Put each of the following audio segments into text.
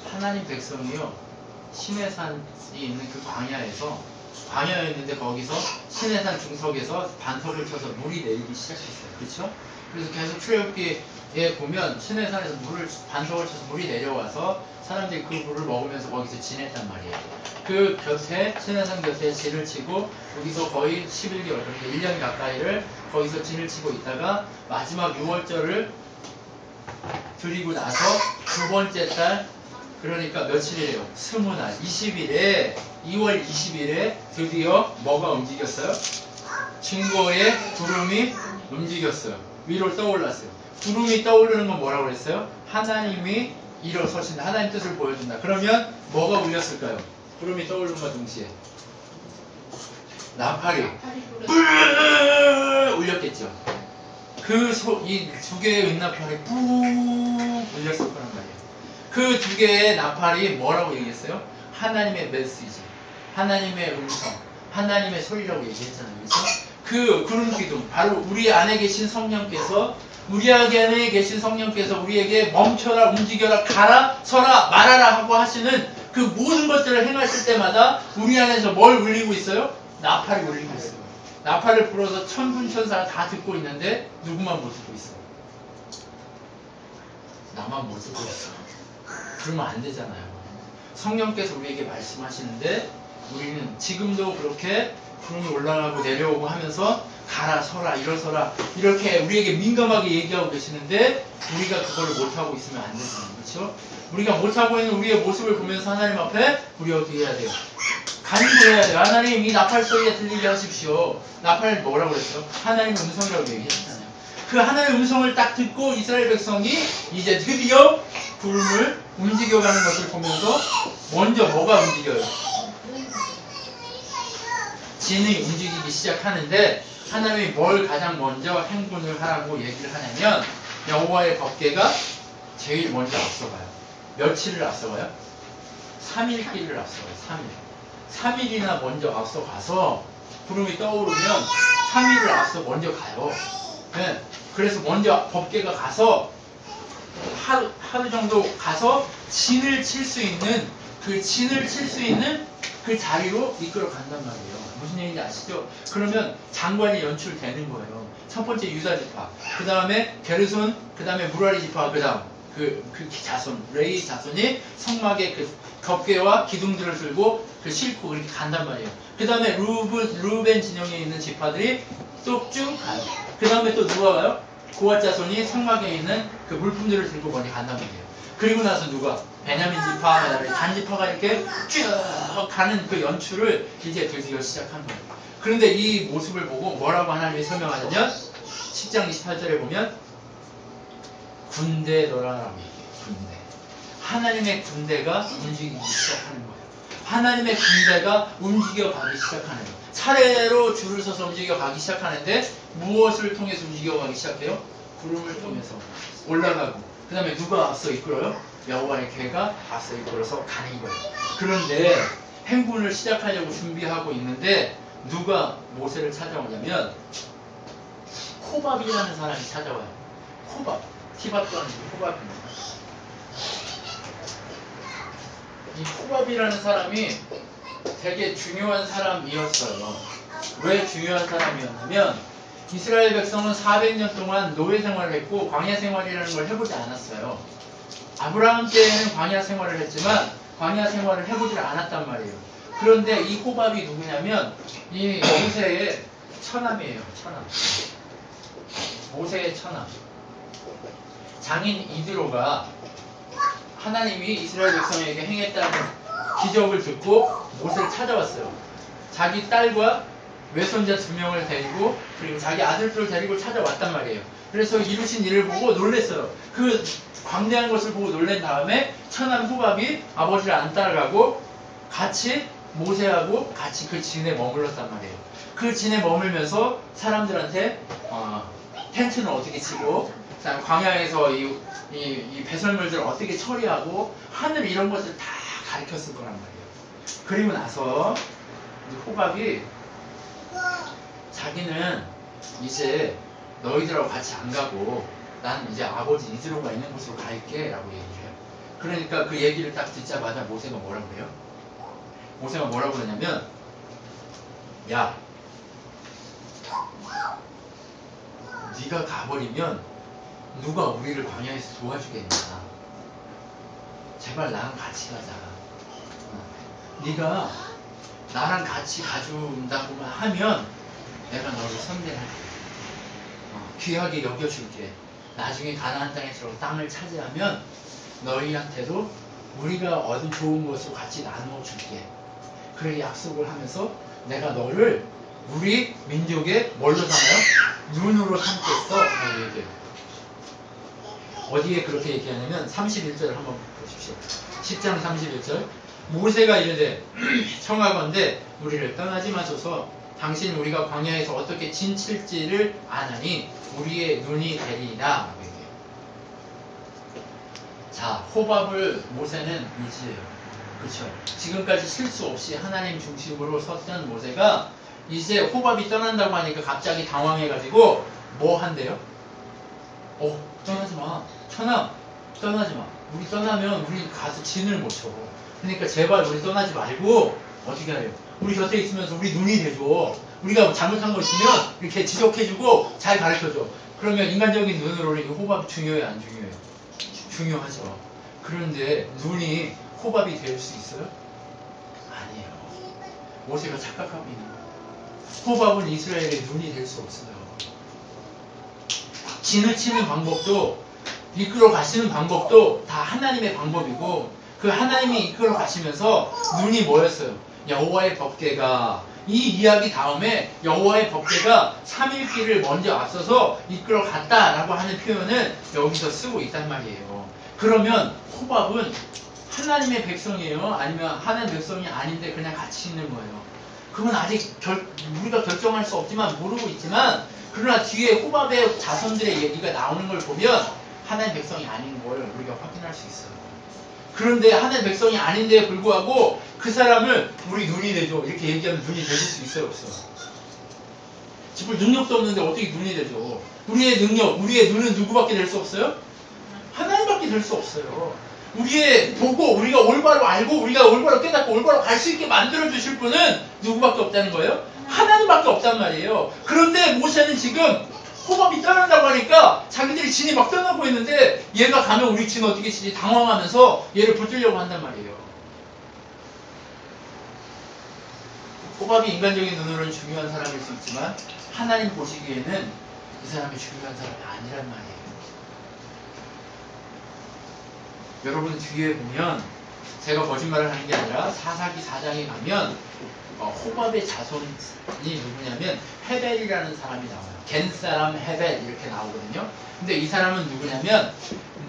하나님 백성이요, 시내산이 있는 그 광야였는데 거기서 시내산 중석에서 반석을 쳐서 물이 내리기 시작했어요. 그렇죠? 그래서 계속 출애굽기에 보면 시내산에서 반석을 쳐서 물이 내려와서 사람들이 그 물을 먹으면서 거기서 지냈단 말이에요. 그 곁에, 시내산 곁에 진을 치고 여기서 거의 11개월, 그러니까 1년 가까이를 거기서 진을 치고 있다가 마지막 6월절을 드리고 나서 두 번째 달, 그러니까 며칠이래요? 20날, 20일에, 2월 20일에 드디어 뭐가 움직였어요? 증거의 구름이 움직였어요. 위로 떠올랐어요. 구름이 떠오르는 건 뭐라고 그랬어요? 하나님이 일어서신다. 하나님 뜻을 보여준다. 그러면 뭐가 울렸을까요? 구름이 떠오르는과 동시에 나팔이 울렸겠죠. 이 두 개의 은나팔이 뿡 울렸을 거란 말이에요. 그 두 개의 나팔이 뭐라고 얘기했어요? 하나님의 메시지, 하나님의 음성, 하나님의 소리라고 얘기했잖아요. 그래서 그 구름 기둥, 바로 우리 안에 계신 성령께서, 우리 안에 계신 성령께서 우리에게 멈춰라, 움직여라, 가라, 서라, 말하라 하고 하시는 그 모든 것들을 행하실 때마다 우리 안에서 뭘 울리고 있어요? 나팔이 울리고 있어요. 나팔을 불어서 천군천사가 다 듣고 있는데 누구만 못 듣고 있어? 나만 못 듣고 있어. 그러면 안 되잖아요. 성령께서 우리에게 말씀하시는데 우리는 지금도 그렇게 구름이 올라가고 내려오고 하면서 가라, 서라, 일어서라 이렇게 우리에게 민감하게 얘기하고 계시는데 우리가 그걸 못하고 있으면 안 되잖아요. 그렇죠? 우리가 못하고 있는 우리의 모습을 보면서 하나님 앞에 우리 어떻게 해야 돼요? 간구해야 돼요. 하나님, 이 나팔 소리에 들리게 하십시오. 나팔 뭐라고 그랬어요? 하나님의 음성이라고 얘기했잖아요. 그 하나님의 음성을 딱 듣고 이스라엘 백성이 이제 드디어 구름을 움직여가는 것을 보면서 먼저 뭐가 움직여요? 진이 움직이기 시작하는데 하나님이 뭘 가장 먼저 행군을 하라고 얘기를 하냐면 여호와의 법궤가 제일 먼저 앞서가요. 며칠을 앞서가요? 3일길을 앞서가요. 3일이나 먼저 앞서가서 구름이 떠오르면 3일을 앞서 먼저 가요. 네. 그래서 먼저 법궤가 가서 하루 정도 가서 진을 칠 수 있는 그 자리로 이끌어 간단 말이에요. 무슨 얘기인지 아시죠? 그러면 장관이 연출되는 거예요. 첫 번째 유다 지파, 그 다음에 게르손, 그 다음에 무라리 지파, 그 다음 그 자손, 레이 자손이 성막에 그 덮개와 기둥들을 들고 싣고 그렇게 간단 말이에요. 그 다음에 루벤 진영에 있는 지파들이 또 쭉 가요. 그 다음에 또 누가 가요? 고앗 자손이 성막에 있는 그 물품들을 들고 먼저 간단 말이에요. 그리고 나서 누가? 베냐민 지파, 단 지파가 이렇게 쭉 가는 그 연출을 이제 드디어 시작한 거예요. 그런데 이 모습을 보고 뭐라고 하나님이 설명하냐면 10장 28절에 보면 군대더라라고 얘기해요. 군대. 하나님의 군대가 움직이기 시작하는 거예요. 하나님의 군대가 움직여가기 시작하는 거예요. 차례로 줄을 서서 움직여가기 시작하는데 무엇을 통해서 움직여가기 시작해요? 구름을 통해서 올라가고 그 다음에 누가 앞서 이끌어요? 여호와의 궤가 앞서 이끌어서 가는 거예요. 그런데 행군을 시작하려고 준비하고 있는데 누가 모세를 찾아오냐면 호밥이라는 사람이 찾아와요. 호밥. 티밥도 아니고 호밥입니다. 이 호밥이라는 사람이 되게 중요한 사람이었어요. 왜 중요한 사람이었냐면 이스라엘 백성은 400년 동안 노예 생활을 했고 광야 생활이라는 걸 해보지 않았어요. 아브라함 때에는 광야 생활을 했지만 광야 생활을 해보질 않았단 말이에요. 그런데 이 호밥이 누구냐면 이 모세의 처남이에요. 처남. 모세의 처남. 장인 이드로가 하나님이 이스라엘 백성에게 행했다는 기적을 듣고 모세를 찾아왔어요. 자기 딸과 외손자 2명을 데리고 그리고 자기 아들들을 데리고 찾아왔단 말이에요. 그래서 이루신 일을 보고 놀랬어요. 그 광대한 것을 보고 놀란 다음에 처남 호밥이 아버지를 안 따라가고 같이 모세하고 같이 그 진에 머물렀단 말이에요. 그 진에 머물면서 사람들한테 텐트는 어떻게 치고 광야에서 이 배설물들을 어떻게 처리하고 하늘 이런 것을 다 가르쳤을 거란 말이에요. 그리고 나서 호밥이 자기는 이제 너희들하고 같이 안 가고 난 이제 아버지 이드로가 있는 곳으로 갈게 라고 얘기를 해요. 그러니까 그 얘기를 딱 듣자마자 모세가 뭐라고 해요? 모세가 뭐라고 하냐면, 야, 네가 가버리면 누가 우리를 광야에서 도와주겠냐. 제발 나랑 같이 가자. 네가 나랑 같이 가준다고만 하면 내가 너를 선대할게. 귀하게 여겨줄게. 나중에 가나안 땅에 들어가 땅을 차지하면 너희한테도 우리가 얻은 좋은 것으로 같이 나눠줄게. 그렇게 약속을 하면서 내가 너를 우리 민족의 뭘로 삼아요? 눈으로 삼겠어. 라고 얘기해요. 어디에 그렇게 얘기하냐면 31절을 한번 보십시오. 10장 31절. 모세가 이르되 청하건대 우리를 떠나지 마소서. 당신 우리가 광야에서 어떻게 진칠지를 아나니 우리의 눈이 되리이다. 자, 호밥을 모세는 유지해요. 그렇죠? 지금까지 실수 없이 하나님 중심으로 섰던 모세가 이제 호밥이 떠난다고 하니까 갑자기 당황해가지고 뭐 한대요? 떠나지 마. 천하, 떠나지 마. 우리 떠나면 우리 가서 진을 못 쳐. 그러니까 제발 우리 떠나지 말고 어떻게 해요? 우리 곁에 있으면서 우리 눈이 돼줘. 우리가 잘못한 거 있으면 이렇게 지적해주고 잘 가르쳐줘. 그러면 인간적인 눈으로는 이 호밥이 중요해요, 안 중요해요? 중요하죠. 그런데 눈이 호밥이 될 수 있어요? 아니에요. 모세가 착각하고 있는 거예요. 호밥은 이스라엘의 눈이 될 수 없어요. 진을 치는 방법도 이끌어 가시는 방법도 다 하나님의 방법이고, 그 하나님이 이끌어 가시면서 눈이 뭐였어요? 여호와의 법궤가, 이 이야기 다음에 여호와의 법궤가 3일길을 먼저 앞서서 이끌어 갔다라고 하는 표현을 여기서 쓰고 있단 말이에요. 그러면 호밥은 하나님의 백성이에요? 아니면 하나님의 백성이 아닌데 그냥 같이 있는 거예요? 그건 아직 우리가 결정할 수 없지만, 모르고 있지만, 그러나 뒤에 호밥의 자손들의 얘기가 나오는 걸 보면 하나님 백성이 아닌 걸 우리가 확인할 수 있어요. 그런데 하나님 백성이 아닌데에 불구하고 그 사람을 우리 눈이 되죠. 이렇게 얘기하면 눈이 되실 수 있어요, 없어요? 지금 능력도 없는데 어떻게 눈이 되죠? 우리의 능력, 우리의 눈은 누구밖에 될 수 없어요? 하나님밖에 될 수 없어요. 우리의 보고 우리가 올바로 알고 우리가 올바로 깨닫고 올바로 갈 수 있게 만들어 주실 분은 누구밖에 없다는 거예요? 하나님밖에 없단 말이에요. 그런데 모세는 지금 호밥이 떠난다고 하니까 자기들이 진이 막 떠나고 있는데 얘가 가면 우리 진 어떻게 치지? 당황하면서 얘를 붙들려고 한단 말이에요. 호밥이 인간적인 눈으로는 중요한 사람일 수 있지만 하나님 보시기에는 이 사람이 중요한 사람이 아니란 말이에요. 여러분 뒤에 보면 제가 거짓말을 하는 게 아니라 사사기 4장에 가면 호밥의 자손이 누구냐면 헤벨이라는 사람이 나와요. 겐 사람 헤벨 이렇게 나오거든요. 근데 이 사람은 누구냐면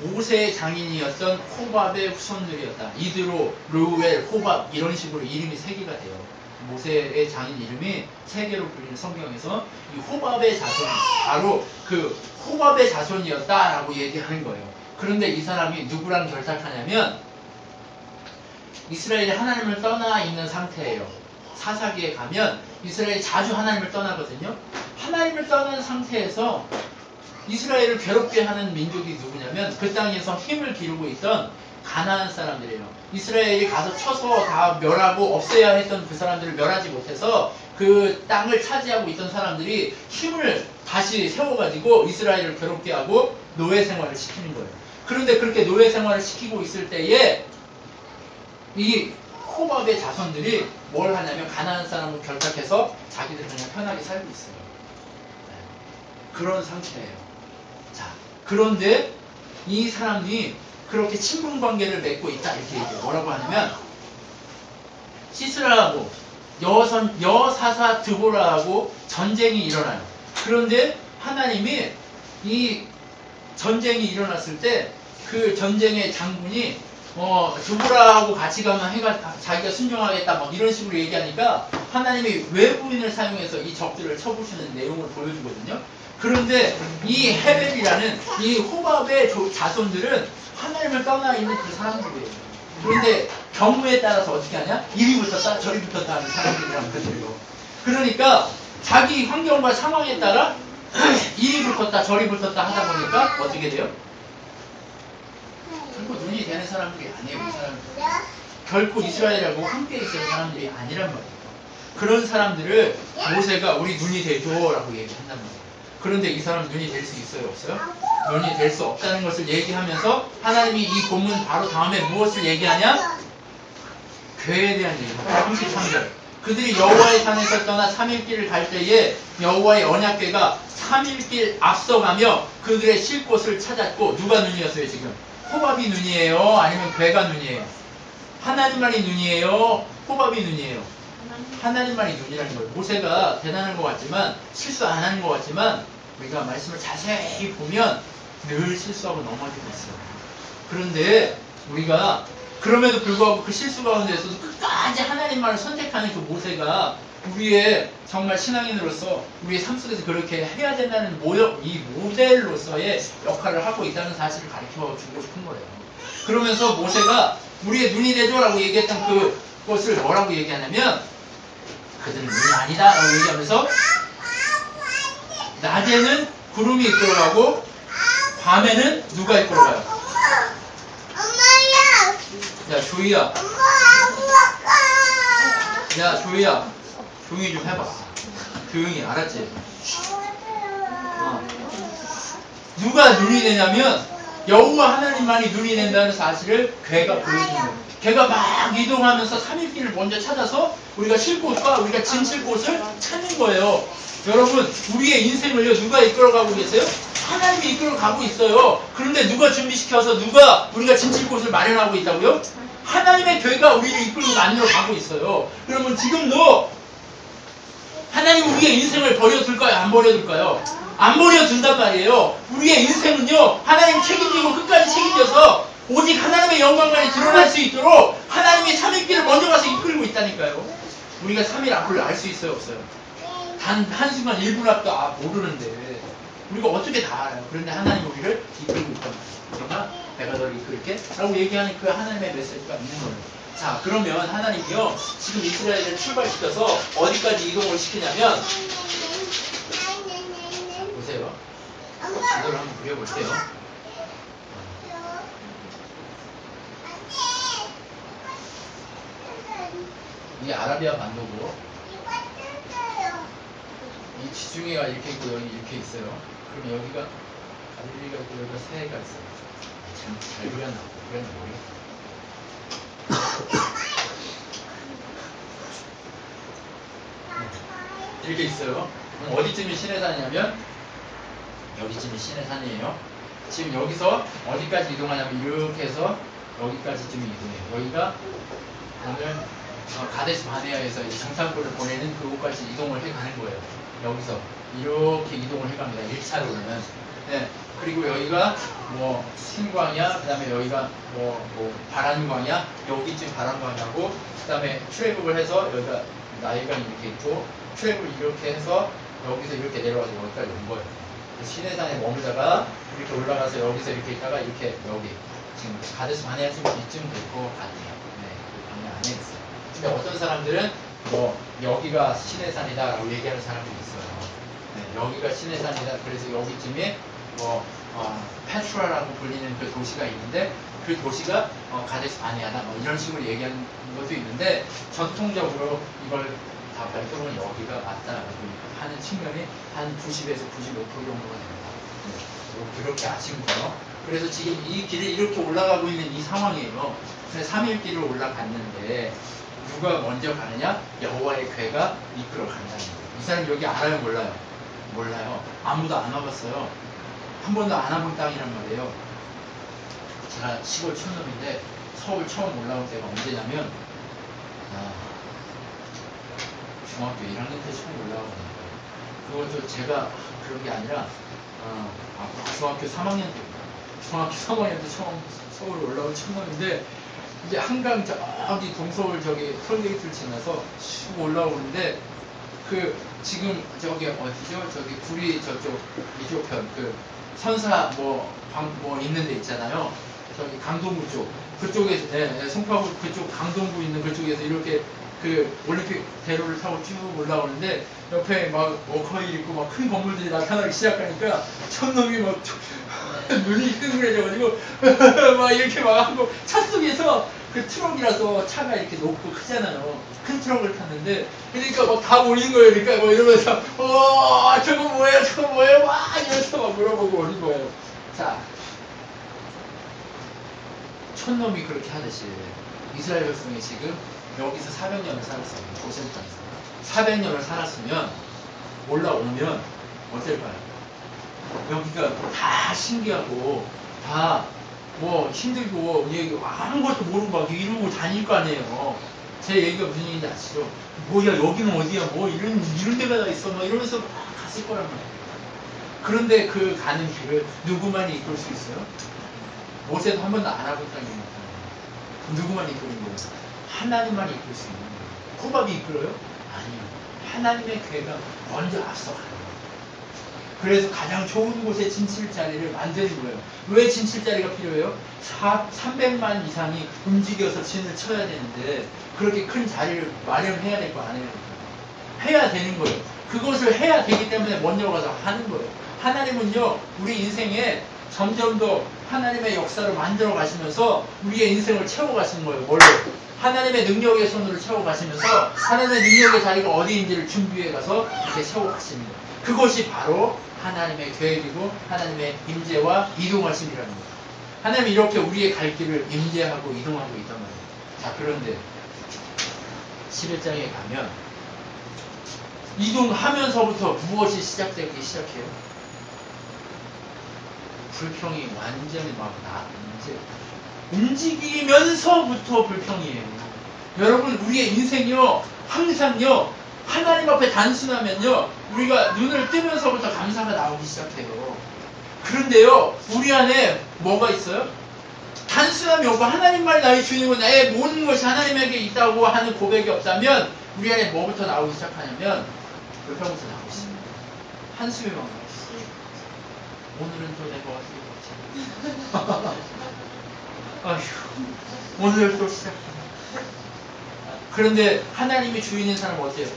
모세의 장인이었던 호밥의 후손들이었다. 이드로, 르우엘, 호밥 이런 식으로 이름이 3개가 돼요. 모세의 장인 이름이 3개로 불리는 성경에서 이 호밥의 자손, 바로 그 호밥의 자손이었다라고 얘기하는 거예요. 그런데 이 사람이 누구랑 결탁하냐면 이스라엘이 하나님을 떠나 있는 상태예요. 사사기에 가면 이스라엘이 자주 하나님을 떠나거든요. 하나님을 떠난 상태에서 이스라엘을 괴롭게 하는 민족이 누구냐면 그 땅에서 힘을 기르고 있던 가나안 사람들이에요. 이스라엘이 가서 쳐서 다 멸하고 없애야 했던 그 사람들을 멸하지 못해서 그 땅을 차지하고 있던 사람들이 힘을 다시 세워가지고 이스라엘을 괴롭게 하고 노예 생활을 시키는 거예요. 그런데 그렇게 노예 생활을 시키고 있을 때에 이 호밥의 자손들이 뭘 하냐면 가나안 사람을 결탁해서 자기들 그냥 편하게 살고 있어요. 네. 그런 상태예요. 자, 그런데 이 사람이 그렇게 친분 관계를 맺고 있다 이렇게 얘기해요. 뭐라고 하냐면 시스라하고 여사사 드보라하고 전쟁이 일어나요. 그런데 하나님이 이 전쟁이 일어났을 때 그 전쟁의 장군이 드보라하고 같이 가면 해가 자기가 순종하겠다 막 이런 식으로 얘기하니까 하나님이 외부인을 사용해서 이 적들을 쳐부수는 내용을 보여주거든요. 그런데 이 헤벨이라는 이 호밥의 자손들은 하나님을 떠나 있는 그 사람들이에요. 그런데 경우에 따라서 어떻게 하냐? 이리 붙었다 저리 붙었다 하는 사람들이란 거예요. 그러니까 자기 환경과 상황에 따라 이리 붙었다 저리 붙었다 하다 보니까 어떻게 돼요? 결국 눈이 눈이 되는 사람들이 아니에요. 이 사람들. 결코 이스라엘하고 함께 있을 사람들이 아니란 말이에요. 그런 사람들을 모세가 우리 눈이 되죠라고 얘기한단 말이에요. 그런데 이 사람 눈이 될 수 있어요? 없어요? 눈이 될 수 없다는 것을 얘기하면서 하나님이 이 본문 바로 다음에 무엇을 얘기하냐? 괴에 대한 얘기입니다. 33절. 그들이 여호와의 산에서 떠나 3일길을 갈 때에 여호와의 언약궤가 3일길 앞서가며 그들의 쉴 곳을 찾았고, 누가 눈이었어요 지금? 호밥이 눈이에요? 아니면 괴가 눈이에요? 하나님만이 눈이에요? 호밥이 눈이에요? 하나님만이 눈이라는 거예요. 모세가 대단한 것 같지만, 실수 안 하는 것 같지만, 우리가 말씀을 자세히 보면 늘 실수하고 넘어지고 있어요. 그런데 우리가 그럼에도 불구하고 그 실수 가운데서도 끝까지 하나님만을 선택하는 그 모세가 우리의 정말 신앙인으로서 우리의 삶 속에서 그렇게 해야 된다는 이 모델로서의 역할을 하고 있다는 사실을 가르쳐 주고 싶은 거예요. 그러면서 모세가 우리의 눈이 되죠라고 얘기했던 그것을 뭐라고 얘기하냐면, 그들은 눈이 아니다 라고 얘기하면서 낮에는 구름이 이끌어가고 밤에는 누가 이끌어가요? 야 조이야, 야 조이야, 조용히 좀 해봐. 조용히, 알았지? 누가 눈이 되냐면 여호와 하나님만이 눈이 된다는 사실을 괴가 보여주는 거예요. 걔가 막 이동하면서 3일길을 먼저 찾아서 우리가 쉴 곳과 우리가 진칠 곳을 찾는 거예요. 여러분, 우리의 인생을요 누가 이끌어가고 계세요? 하나님이 이끌어가고 있어요. 그런데 누가 준비시켜서 누가 우리가 진칠 곳을 마련하고 있다고요? 하나님의 교회가 우리를 이끌고 만들어 가고 있어요. 그러면 지금도 하나님 우리의 인생을 버려둘까요? 안 버려둘까요? 안 버려둔단 말이에요. 우리의 인생은요 하나님 책임지고 끝까지 책임져서 오직 하나님의 영광만이 드러날 수 있도록 하나님이 3일길을 먼저 가서 이끌고 있다니까요. 우리가 3일 앞을 알 수 있어요? 없어요? 단 한순간 1분 앞도 모르는데 우리가 어떻게 다 알아요? 그런데 하나님 우리를 이끌고 있단 말이에요. 그러나 내가 너를 이끌게 라고 얘기하는 그 하나님의 메시지가 있는 거예요. 자, 그러면 하나님이요 지금 이스라엘을 출발시켜서 어디까지 이동을 시키냐면, 보세요. 지도를 한번 그려볼게요. 이게 아라비아 반도고, 이 지중해가 이렇게 있고 여기 이렇게 있어요. 그럼 여기가 갈릴리가 있고 여기가 새해가 있어요. 잘 그렸나? 그렸나 모르겠어요. 이렇게 있어요. 그럼 어디쯤이 시내산이냐면 여기쯤이 시내산이에요. 지금 여기서 어디까지 이동하냐면 이렇게 해서 여기까지쯤 이동해요. 여기가 오늘 가데스 바네아에서 장산부를 보내는 그곳까지 이동을 해가는 거예요. 여기서 이렇게 이동을 해갑니다. 1차로는. 네. 그리고 여기가 뭐 신광야, 그 다음에 여기가 뭐 바란광야, 여기쯤 바란광야고, 그 다음에 출애굽을 해서 여기가 나일강이 이렇게 있고, 출애굽을 이렇게 해서 여기서 이렇게 내려와서 여기까지 온 거예요. 시내산에 머물다가 이렇게 올라가서 여기서 이렇게 있다가 이렇게 여기 지금 가데스 바네아 좀 이쯤 될 것 같아요. 네, 그 방향 안에 있어요. 근데 어떤 사람들은 뭐 여기가 시내산이다라고 얘기하는 사람들이 있어요. 네, 여기가 시내산이다. 그래서 여기쯤에 뭐 페트라라고 불리는 그 도시가 있는데 그 도시가 가데스 바네아다. 뭐 이런 식으로 얘기하는 것도 있는데 전통적으로 이걸 다 발표는 여기가 맞다라고 하는 측면이 한 90에서 95% 정도가 됩니다. 네, 그렇게 아시면 돼요. 그래서 지금 이 길을 이렇게 올라가고 있는 이 상황이에요. 그래서 3일 길을 올라갔는데 누가 먼저 가느냐? 여호와의 궤가 이끌어 간다는 거예요. 이 사람 여기 알아요? 몰라요? 몰라요. 아무도 안 와봤어요. 한 번도 안 와본 땅이란 말이에요. 제가 시골 촌놈인데 서울 처음 올라올 때가 언제냐면 중학교 1학년 때 처음 올라온 거예요. 그것도 제가 그런 게 아니라 중학교 3학년 때 처음 서울 올라온 촌놈인데 이제 한강 저기 동서울 저기 톨게이트를 지나서 쭉 올라오는데 그 지금 저기 어디죠? 저기 구리 저쪽 이쪽 편 그 선사 뭐 있는 데 있잖아요. 저기 강동구 쪽 그쪽에서 송파구 그쪽 강동구 있는 그쪽에서 이렇게 그 올림픽 대로를 타고 쭉 올라오는데 옆에 막 워커힐 있고 막 큰 건물들이 나타나기 시작하니까 촌놈이 막 눈이 뜬그레져가지고 막 이렇게 막 하고 차 속에서 그 트럭이라서 차가 이렇게 높고 크잖아요. 큰 트럭을 탔는데 그러니까 막 다 모이는 거예요. 그러니까 뭐 이러면서 저거 뭐예요? 저거 뭐예요? 막 이러면서 막 물어보고 오는 거예요. 자, 촌놈이 그렇게 하듯이 이스라엘 백성이 지금 여기서 400년을 살았어요. 고센 땅에서 400년을 살았으면 올라오면 어떨까요? 여기가 다 신기하고 다 뭐 힘들고 아무것도 모르고 막 이러고 다닐 거 아니에요. 제 얘기가 무슨 얘기인지 아시죠? 뭐야 여기는 어디야? 뭐 이런 데가 다 있어? 막 이러면서 막 갔을 거란 말이에요. 그런데 그 가는 길을 누구만이 이끌 수 있어요? 모세도 한 번도 안 와본 땅이 나타나요. 누구만 이끄는 거예요? 하나님만 이끌 수 있는 거예요. 호밥이 이끌어요? 아니요. 하나님의 괴가 먼저 앞서가요. 그래서 가장 좋은 곳에 진칠 자리를 만드는 거예요. 왜 진칠 자리가 필요해요? 300만 이상이 움직여서 진을 쳐야 되는데 그렇게 큰 자리를 마련해야 될 거 아니에요. 해야 되는 거예요. 그것을 해야 되기 때문에 먼저 가서 하는 거예요. 하나님은요, 우리 인생에 점점 더 하나님의 역사를 만들어 가시면서 우리의 인생을 채워가시는 거예요. 뭘로? 하나님의 능력의 손으로 채워가시면서 하나님의 능력의 자리가 어디인지를 준비해 가서 이렇게 채워가시는 거예요. 그것이 바로 하나님의 계획이고 하나님의 임재와 이동하심이라는 거예요. 하나님이 이렇게 우리의 갈 길을 임재하고 이동하고 있단 말이에요. 자, 그런데 11장에 가면 이동하면서부터 무엇이 시작되기 시작해요? 불평이 완전히 막 움직이면서부터 불평이에요. 여러분, 우리의 인생이요, 항상요, 하나님 앞에 단순하면요, 우리가 눈을 뜨면서부터 감사가 나오기 시작해요. 그런데요, 우리 안에 뭐가 있어요? 단순함이 없고 하나님만 나의 주인이고 나의 모든 것이 하나님에게 있다고 하는 고백이 없다면 우리 안에 뭐부터 나오기 시작하냐면 불평부터 나오기 시작해요. 한숨이 막 나오기 시작해요. 오늘은 또 내가 어떻게 먹지? 아휴, 오늘 또 시작합니다. 그런데 하나님이 주인인 사람은 어때요?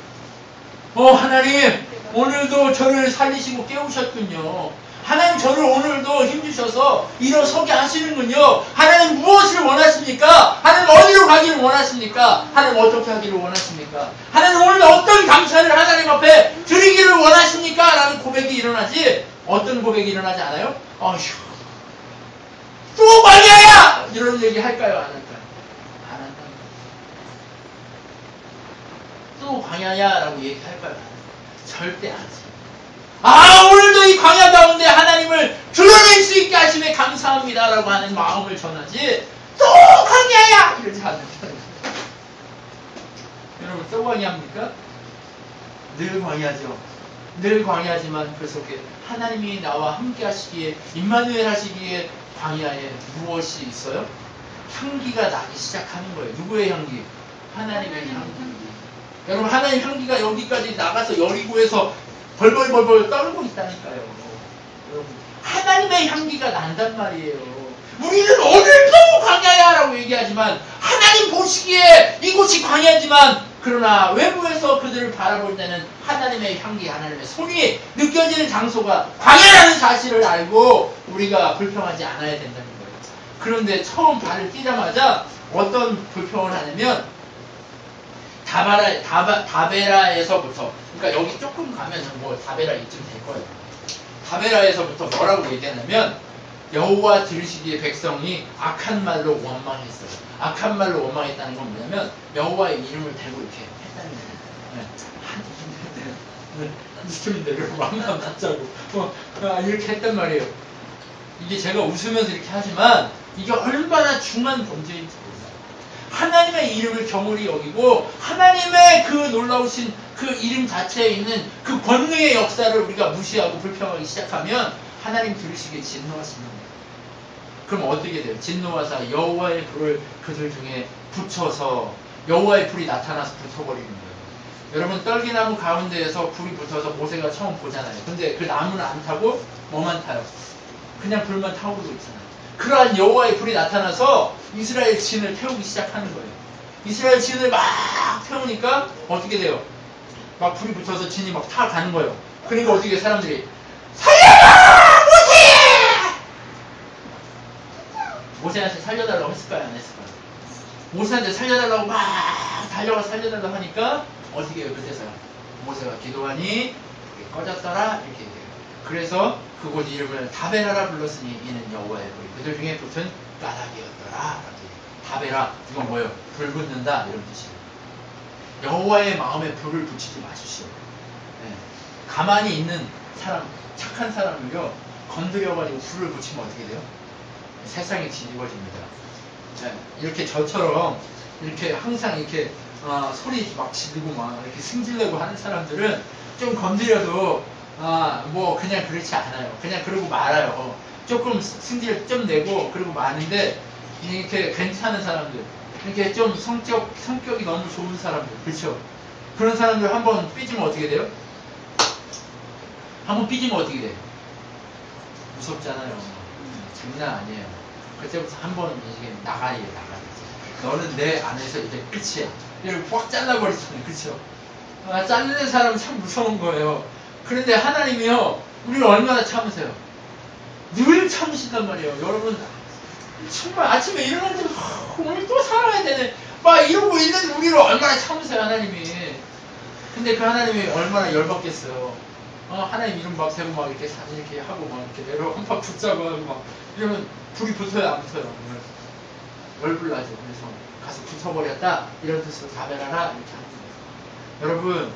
하나님, 오늘도 저를 살리시고 깨우셨군요. 하나님, 저를 오늘도 힘주셔서 일어서게 하시는군요. 하나님, 무엇을 원하십니까? 하나님, 어디로 가기를 원하십니까? 하나님, 어떻게 하기를 원하십니까? 하나님, 오늘 어떤 감사를 하나님 앞에 드리기를 원하십니까? 라는 고백이 일어나지, 어떤 고백이 일어나지 않아요? 어휴, 또 말이야! 이런 얘기 할까요? 안 할까요? 안 한다는 거예요. 또 광야야 라고 얘기할까요? 절대 안 하지. 오늘도 이 광야 가운데 하나님을 드러낼 수 있게 하심에 감사합니다 라고 하는 마음을 전하지, 또 광야야! 이러지 않는다는 거예요. 여러분, 또 광야입니까? 늘 광야죠. 늘 광야지만 그 속에 하나님이 나와 함께 하시기에, 임마누엘 하시기에 광야에 무엇이 있어요? 향기가 나기 시작하는 거예요. 누구의 향기? 하나님의 향기. 여러분, 하나님 향기가 여기까지 나가서 여리고에서 벌벌벌벌 떨고 있다니까요. 여러분, 하나님의 향기가 난단 말이에요. 우리는 오늘도 광야야 라고 얘기하지만 하나님 보시기에 이곳이 광야지만, 그러나 외부에서 그들을 바라볼 때는 하나님의 향기, 하나님의 손이 느껴지는 장소가 광야라는 사실을 알고 우리가 불평하지 않아야 된다는 거예요. 그런데 처음 발을 띄자마자 어떤 불평을 하냐면 다베라에서부터, 그러니까 여기 조금 가면 뭐 다베라 이쯤 될 거예요. 다베라에서부터 뭐라고 얘기하냐면, 여호와 들으시기에 백성이 악한 말로 원망했어요. 악한 말로 원망했다는 건 뭐냐면 여호와의 이름을 대고 이렇게 했다는 거예요. 무스림들을 왕만 받자고 이렇게 했단 말이에요. 이게 제가 웃으면서 이렇게 하지만 이게 얼마나 중한 범죄인지 몰라요. 하나님의 이름을 경홀히 여기고 하나님의 그 놀라우신 그 이름 자체에 있는 그 권능의 역사를 우리가 무시하고 불평하기 시작하면 하나님 들으시기에 진노하십니다. 그럼 어떻게 돼요? 진노하사 여호와의 불을 그들 중에 붙여서 여호와의 불이 나타나서 붙어버리는 거예요. 여러분, 떨기나무 가운데에서 불이 붙어서 모세가 처음 보잖아요. 근데 그 나무는 안 타고 뭐만 타요? 그냥 불만 타오르고 있잖아요. 그러한 여호와의 불이 나타나서 이스라엘 진을 태우기 시작하는 거예요. 이스라엘 진을 막 태우니까 어떻게 돼요? 막 불이 붙어서 진이 막 타가는 거예요. 그러니까 어떻게 해요? 사람들이 살려라! 모세! 모세한테 살려달라고 했을까요? 안 했을까요? 모세한테 살려달라고 막 달려가 살려달라고 하니까 어떻게 해요? 그때서 모세가 기도하니 꺼졌더라 이렇게 얘기해요. 그래서 그곳 이름을 다베라라 불렀으니 이는 여호와의 불이 그들 중에 붙은 까닭이었더라. 다베라 이건 뭐예요? 불 붙는다 이런 뜻이에요. 여호와의 마음에 불을 붙이지 마십시오. 네. 가만히 있는 사람, 착한 사람을요 건드려가지고 불을 붙이면 어떻게 돼요? 세상이 뒤집어집니다. 네. 이렇게 저처럼 이렇게 항상 이렇게 소리 막 지르고 막 이렇게 승질내고 하는 사람들은 좀 건드려도 뭐 그냥 그렇지 않아요. 그냥 그러고 말아요. 조금 승질 좀 내고 그러고 마는데 이렇게 괜찮은 사람들, 이렇게 좀 성격이 너무 좋은 사람들, 그렇죠? 그런 사람들 한번 삐지면 어떻게 돼요? 한번 삐지면 어떻게 돼요? 무섭잖아요. 장난 아니에요. 그때부터 한번 이게 나가야. 너는 내 안에서 이제 끝이야. 이렇게 꽉 잘라버리잖아요. 그렇죠? 자르는 사람은 참 무서운 거예요. 그런데 하나님이요, 우리를 얼마나 참으세요? 늘 참으신단 말이에요. 여러분, 정말 아침에 일어났는데 오늘 또 살아야 되네. 막 이러고 있는 우리를 얼마나 참으세요, 하나님이. 근데 그 하나님이 얼마나 열받겠어요. 하나님 이름 막 세고 막 이렇게 사진 이렇게 하고 막 이렇게 내려 한파 붙자고 하고 막 이러면 불이 붙어요, 안 붙어요? 열불나죠. 그래서 가서 붙어버렸다 이런 뜻으로 다베라라 이렇게 하는 거예요. 여러분,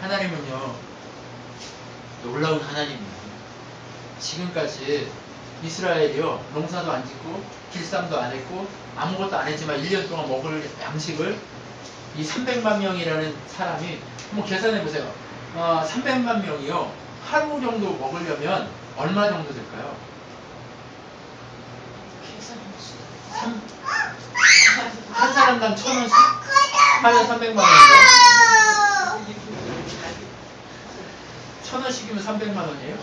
하나님은요 놀라운 하나님입니다. 지금까지 이스라엘이요 농사도 안 짓고 길쌈도 안 했고 아무것도 안 했지만 1년 동안 먹을 양식을 이 300만 명이라는 사람이 한번 계산해 보세요. 300만 명이요 하루 정도 먹으려면 얼마 정도 될까요? 한 사람당 1,000원씩? 하면 300만 원인가요? 1,000원씩이면 300만 원이에요?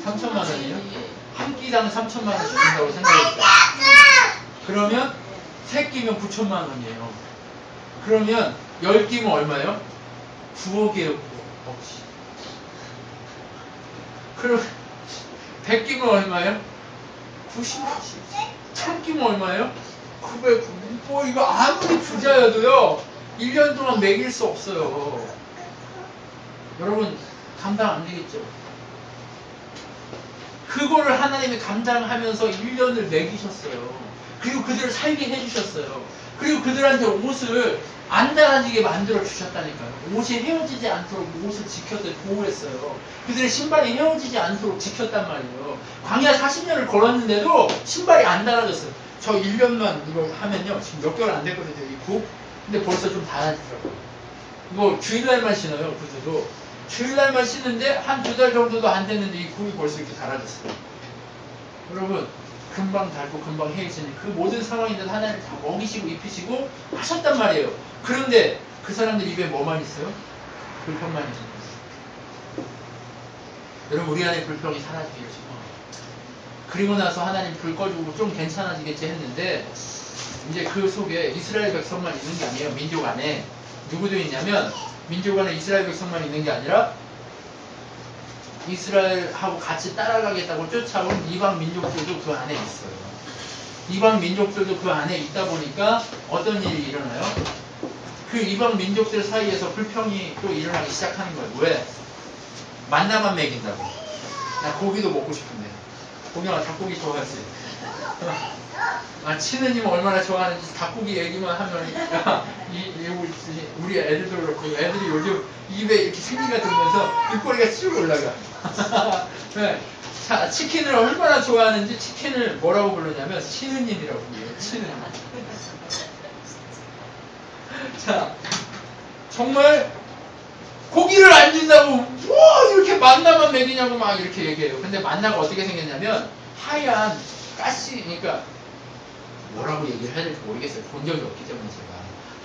3천만 원이에요? 한 끼당 3천만 원씩 준다고 생각해볼게요. 그러면 3끼면 9천만 원이에요. 그러면 10끼면 얼마예요? 9억이에요. 9억. 그럼 100끼면 얼마예요? 90억씩. 1000끼면 얼마예요? 900. 뭐 이거 아무리 부자여도요 1년 동안 먹일 수 없어요. 여러분 감당 안 되겠죠? 그거를 하나님이 감당하면서 1년을 먹이셨어요. 그리고 그들을 살게 해주셨어요. 그리고 그들한테 옷을 안 달아지게 만들어 주셨다니까요. 옷이 헤어지지 않도록 옷을 지켰어요. 보호했어요. 그들의 신발이 헤어지지 않도록 지켰단 말이에요. 광야 40년을 걸었는데도 신발이 안 달아졌어요. 저 1년만 이거 하면요 지금 몇 개월 안 됐거든요 이 굽. 근데 벌써 좀 달아지더라고요. 이거 주일날만 신어요. 구두도 주일날만 신는데 한 2달 정도도 안 됐는데 이 굽이 벌써 이렇게 달아졌어요. 여러분 금방 닳고 금방 해지는 그 모든 상황인데도 하나님 다 먹이시고 입히시고 하셨단 말이에요. 그런데 그 사람들 입에 뭐만 있어요? 불평만 있어요. 여러분 우리 안에 불평이 사라지겠죠. 그리고 나서 하나님 불 꺼주고 좀 괜찮아지겠지 했는데 이제 그 속에 이스라엘 백성만 있는 게 아니에요. 민족 안에 누구도 있냐면 민족 안에 이스라엘 백성만 있는 게 아니라 이스라엘하고 같이 따라가겠다고 쫓아온 이방 민족들도 그 안에 있어요. 이방 민족들도 그 안에 있다 보니까 어떤 일이 일어나요? 그 이방 민족들 사이에서 불평이 또 일어나기 시작하는 거예요. 왜? 만나만 먹인다고. 나 고기도 먹고 싶은데. 고경아 닭고기 좋아하지? 치느님 얼마나 좋아하는지 닭고기 얘기만 하면 우리 애들도 그렇고 애들이 요즘 입에 이렇게 생기가 들면서 입꼬리가 쭉 올라가. 네. 자, 치킨을 얼마나 좋아하는지 치킨을 뭐라고 부르냐면 치느님이라고 불러요. 치느님. 자, 정말 고기를 안 준다고 뭐 이렇게 만나만 먹이냐고 막 이렇게 얘기해요. 근데 만나가 어떻게 생겼냐면 하얀 가시, 그러니까 뭐라고 얘기를 해야 될지 모르겠어요. 본 적이 없기 때문에 제가.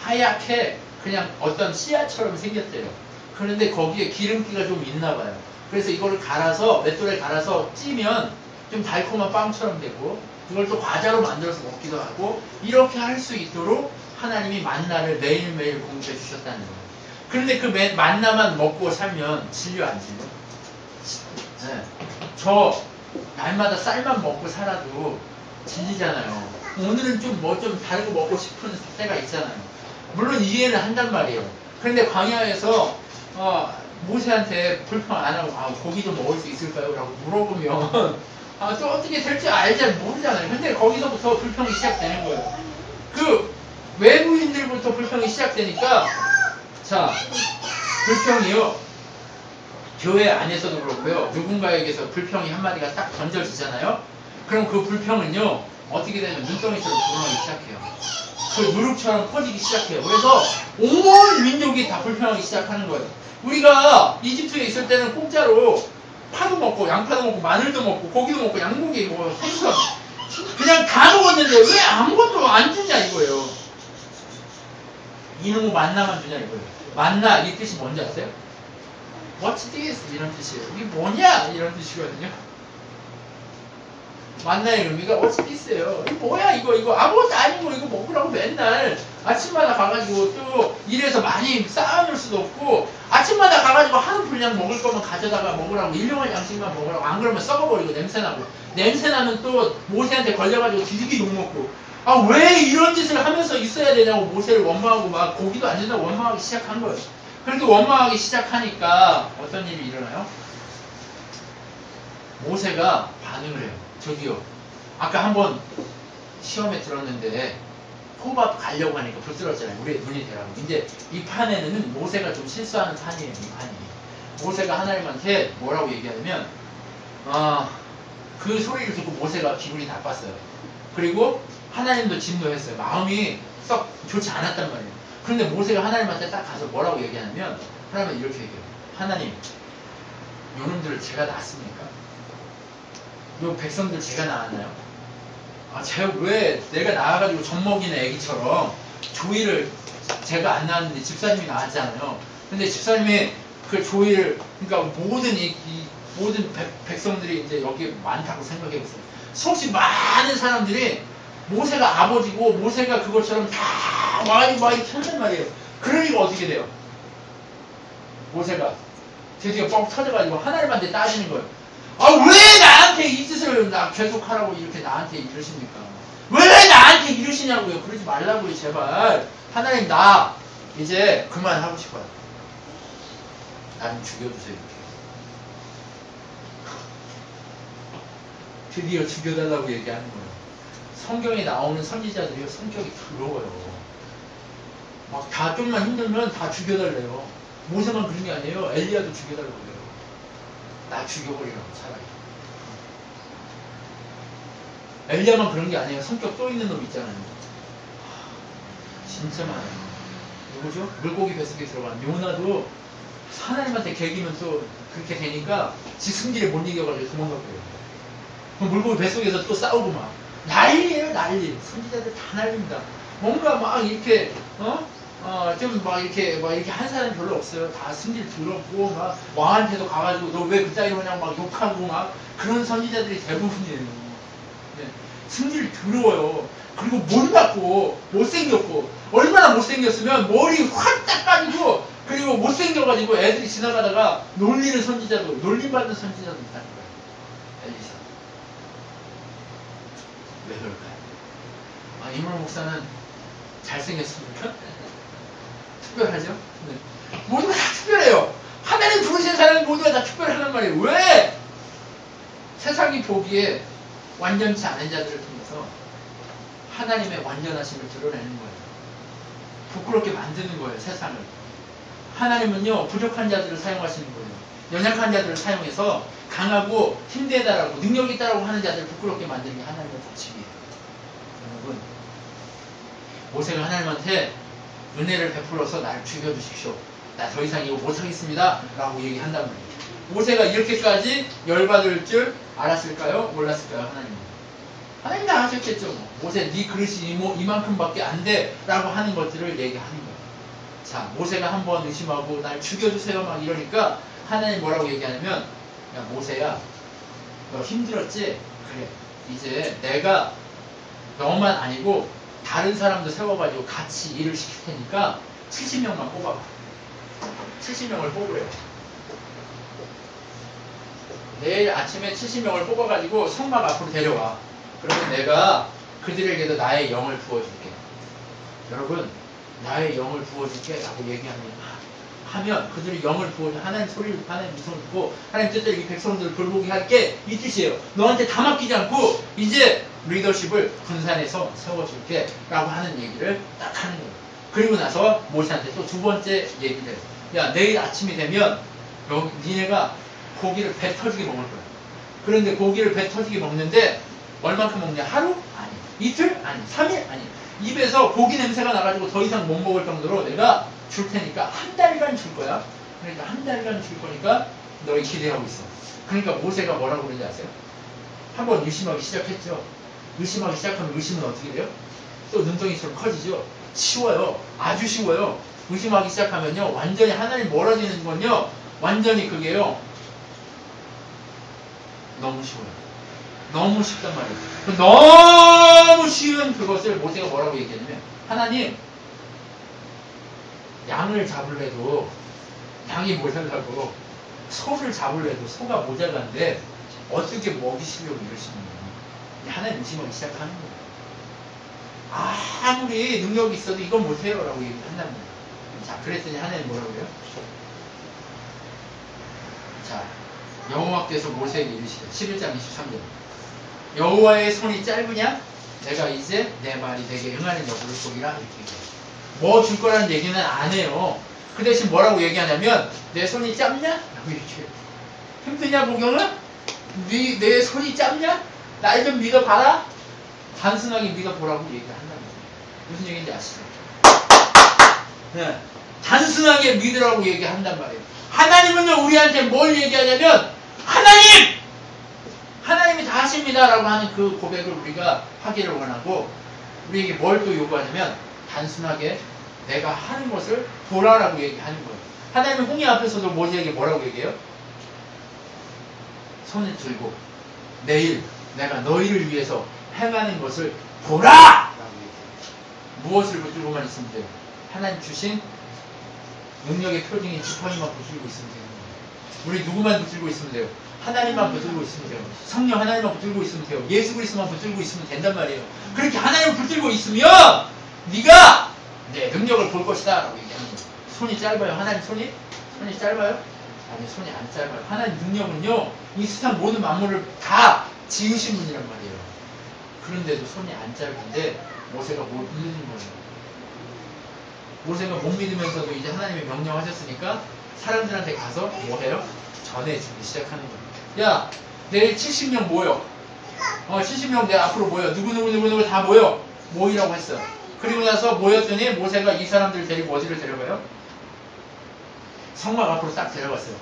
하얗게 그냥 어떤 씨앗처럼 생겼대요. 그런데 거기에 기름기가 좀 있나 봐요. 그래서 이거를 갈아서 맷돌에 갈아서 찌면 좀 달콤한 빵처럼 되고 그걸 또 과자로 만들어서 먹기도 하고 이렇게 할 수 있도록 하나님이 만나를 매일매일 공급해 주셨다는 거예요. 그런데 그 만나만 먹고 살면 질려 안 질려? 네. 저 날마다 쌀만 먹고 살아도 질리잖아요. 오늘은 좀 뭐 좀 다른 거 먹고 싶은 때가 있잖아요. 물론 이해는 한단 말이에요. 그런데 광야에서 모세한테 불평 안 하고 고기도 먹을 수 있을까요? 라고 물어보면 또 어떻게 될지 알지 모르잖아요. 근데 거기서부터 불평이 시작되는 거예요. 그 외부인들부터 불평이 시작되니까 자 불평이요. 교회 안에서도 그렇고요. 누군가에게서 불평이 한마디가 딱 던져지잖아요. 그럼 그 불평은요. 어떻게 되냐면 눈덩이처럼 불어나기 시작해요. 그 누룩처럼 퍼지기 시작해요. 그래서 온 민족이 다 불평하기 시작하는 거예요. 우리가 이집트에 있을 때는 공짜로 파도 먹고 양파도 먹고 마늘도 먹고 고기도 먹고 양고기 뭐 생선 그냥 다 먹었는데 왜 아무것도 안 주냐 이거예요. 이놈의 만나만 주냐 이거예요. 만나 이 뜻이 뭔지 아세요? What's this? 이런 뜻이에요. 이게 뭐냐? 이런 뜻이거든요. 만나의 의미가 What's this예요. 이거 뭐야 이거 아무것도 아니고 이거 먹으라고 맨날 아침마다 가가지고 또 이래서 많이 쌓아놓을 수도 없고 아침마다 가가지고 하는 분량 먹을 거면 가져다가 먹으라고 일용할 양식만 먹으라고 안 그러면 썩어버리고 냄새나고 냄새나면 또 모세한테 걸려가지고 뒤지게 욕먹고 왜 이런 짓을 하면서 있어야 되냐고 모세를 원망하고 막 고기도 안 준다고 원망하기 시작한 거예요. 그렇게 원망하기 시작하니까 어떤 일이 일어나요? 모세가 반응을 해요. 저기요. 아까 한번 시험에 들었는데 호밥 가려고 하니까 불들었잖아요. 우리의 눈이 되라고. 이제 이 판에는 모세가 좀 실수하는 판이에요. 이 판이. 모세가 하나님한테 뭐라고 얘기하냐면 그 소리를 듣고 모세가 기분이 나빴어요. 그리고 하나님도 진노했어요. 마음이 썩 좋지 않았단 말이에요. 그런데 모세가 하나님한테 딱 가서 뭐라고 얘기하냐면 하나님은 이렇게 얘기해요. 하나님, 요놈들을 제가 낳았습니까? 요 백성들 제가 낳았나요? 제가 왜 내가 낳아가지고 젖먹이는 애기처럼 조이를 제가 안 낳았는데 집사님이 낳았잖아요. 근데 집사님이 그 조이를 그러니까 모든 모든 백성들이 이제 여기 많다고 생각해보세요. 수없이 많은 사람들이 모세가 아버지고 모세가 그것처럼 다 와이 한단 말이에요. 그러니까 어떻게 돼요? 모세가 드디어 뻥 터져가지고 하나님한테 따지는 거예요. 왜 나한테 이 짓을 계속 하라고 이렇게 나한테 이러십니까? 왜 나한테 이러시냐고요? 그러지 말라고요, 제발. 하나님, 나 이제 그만하고 싶어요. 나는 죽여주세요, 이렇게. 드디어 죽여달라고 얘기하는 거예요. 성경에 나오는 선지자들이 성격이 더러워요. 막 다 좀만 힘들면 다 죽여달래요. 모세만 그런 게 아니에요. 엘리야도 죽여달라고 그래요. 나 죽여버리라고 차라리. 엘리야만 그런 게 아니에요. 성격 또 있는 놈 있잖아요. 진짜 많아요. 누구죠? 물고기 뱃속에 들어간 요나도 하나님한테 개기면 또 그렇게 되니까 지 승기를 못 이겨가지고 도망가고요. 그럼 물고기 뱃속에서 또 싸우고 막 난리예요, 난리. 선지자들 다 난립니다. 뭔가 막 이렇게 좀 막 이렇게 한 사람이 별로 없어요. 다 승질 더럽고 막 왕한테도 가가지고 너 왜 그따위로 하냐고 막 욕하고 막 그런 선지자들이 대부분이에요. 네. 승질 더러워요. 그리고 못났고 못생겼고 얼마나 못생겼으면 머리 확 닦아지고 그리고 못생겨가지고 애들이 지나가다가 놀리는 선지자도 놀림받는 선지자도 있다는 거예요. 엘리사. 왜 그럴까요? 이물 목사는 잘생겼습니까? 특별하죠? 네. 모두가 다 특별해요. 하나님 부르신 사람은 모두가 다 특별하단 말이에요. 왜? 세상이 보기에 완전치 않은 자들을 통해서 하나님의 완전하심을 드러내는 거예요. 부끄럽게 만드는 거예요, 세상을. 하나님은요, 부족한 자들을 사용하시는 거예요. 연약한 자들을 사용해서 강하고 힘대다라고 능력 있다라고 하는 자들을 부끄럽게 만드는 게 하나님의 법칙이에요. 여러분, 모세가 하나님한테 은혜를 베풀어서 날 죽여주십시오. 나 더 이상 이거 못하겠습니다. 라고 얘기한단 말이에요. 모세가 이렇게까지 열받을 줄 알았을까요? 몰랐을까요? 하나님 다 하셨겠죠. 모세 네 그릇이 이만큼밖에 안 돼. 라고 하는 것들을 얘기하는 거예요. 자, 모세가 한번 의심하고 날 죽여주세요. 막 이러니까 하나님 뭐라고 얘기하냐면 야 모세야 너 힘들었지? 그래. 이제 내가 너만 아니고 다른 사람도 세워가지고 같이 일을 시킬 테니까 70명만 뽑아봐. 70명을 뽑으래요. 내일 아침에 70명을 뽑아가지고 성막 앞으로 데려와. 그러면 내가 그들에게도 나의 영을 부어줄게. 여러분, 나의 영을 부어줄게 라고 하면 그들이 영을 부어줘. 하나님 소리를 듣고 하나님 음성을 듣고 하나님 뜻대로 이 백성들을 돌보게 할게. 이 뜻이에요. 너한테 다 맡기지 않고 이제 리더십을 분산해서 세워줄게 라고 하는 얘기를 딱 하는 거예요. 그리고 나서 모세한테 또 두 번째 얘기를 해요. 야, 내일 아침이 되면 니네가 고기를 배 터지게 먹을 거야. 그런데 고기를 배 터지게 먹는데 얼만큼 먹냐? 하루? 아니. 이틀? 아니. 3일? 아니. 입에서 고기 냄새가 나가지고 더 이상 못 먹을 정도로 내가 줄 테니까 한 달간 줄 거야. 그러니까 한 달간 줄 거니까 너희 기대하고 있어. 그러니까 모세가 뭐라고 그러는지 아세요? 한번 의심하기 시작했죠. 의심하기 시작하면 의심은 어떻게 돼요? 또 눈덩이처럼 커지죠. 쉬워요. 아주 쉬워요. 의심하기 시작하면요. 완전히 하나님 멀어지는 건요. 완전히 그게요. 너무 쉬워요. 너무 쉽단 말이에요. 너무 쉬운 그것을 모세가 뭐라고 얘기했냐면 하나님 양을 잡으려도 양이 모자라고 소를 잡으려도 소가 모자란데 어떻게 먹이시려고 이러시는 거예요. 하나님 의심하기 시작하는 거예요. 아무리 능력이 있어도 이건 못해요 라고 얘기한다는 거예요. 자, 그랬더니 하나님 뭐라고 해요? 자, 여호와께서 모세에게 이르시되 11장 23절 여호와의 손이 짧으냐? 내가 이제 내 말이 내게 응하는 여부를 보기라 이렇게 얘기해요. 뭐 줄 거라는 얘기는 안 해요. 그 대신 뭐라고 얘기하냐면 내 손이 짧냐? 라고 얘기해요. 힘드냐 보경아? 내 손이 짧냐? 날 좀 믿어봐라? 단순하게 믿어보라고 얘기한다는 거예요. 무슨 얘기인지 아시죠? 네. 단순하게 믿으라고 얘기한단 말이에요. 하나님은요 우리한테 뭘 얘기하냐면 하나님이 다 하십니다 라고 하는 그 고백을 우리가 하기를 원하고 우리에게 뭘 또 요구하냐면 단순하게 내가 하는 것을 보라라고 얘기하는 거예요. 하나님은 홍해 앞에서도 모세에게 뭐라고 얘기해요? 손을 들고 내일 내가 너희를 위해서 행하는 것을 보라! 라고 얘기해요. 무엇을 붙들고만 있으면 돼요? 하나님 주신 능력의 표징인 지팡이만 붙들고 있으면 돼요. 우리 누구만 붙들고 있으면 돼요? 하나님만 붙들고 있으면 돼요. 성령 하나님만 붙들고 있으면 돼요. 예수 그리스도만 붙들고 있으면 된단 말이에요. 그렇게 하나님을 붙들고 있으면 네가 내 능력을 볼 것이다 라고 얘기하는 거예요. 손이 짧아요. 하나님 손이 짧아요? 아니, 손이 안 짧아요. 하나님 능력은요 이 세상 모든 만물을 다 지으신 분이란 말이에요. 그런데도 손이 안 짧은데 모세가 못 믿는 거예요. 모세가 못 믿으면서도 이제 하나님이 명령하셨으니까 사람들한테 가서 뭐해요? 전해주기 시작하는 거예요. 야, 내일 70명 모여. 70명 내 앞으로 모여. 누구 다 모여. 모이라고 했어요. 그리고 나서 모였더니 모세가 이 사람들을 데리고 어디를 데려가요? 성막 앞으로 딱 데려갔어요.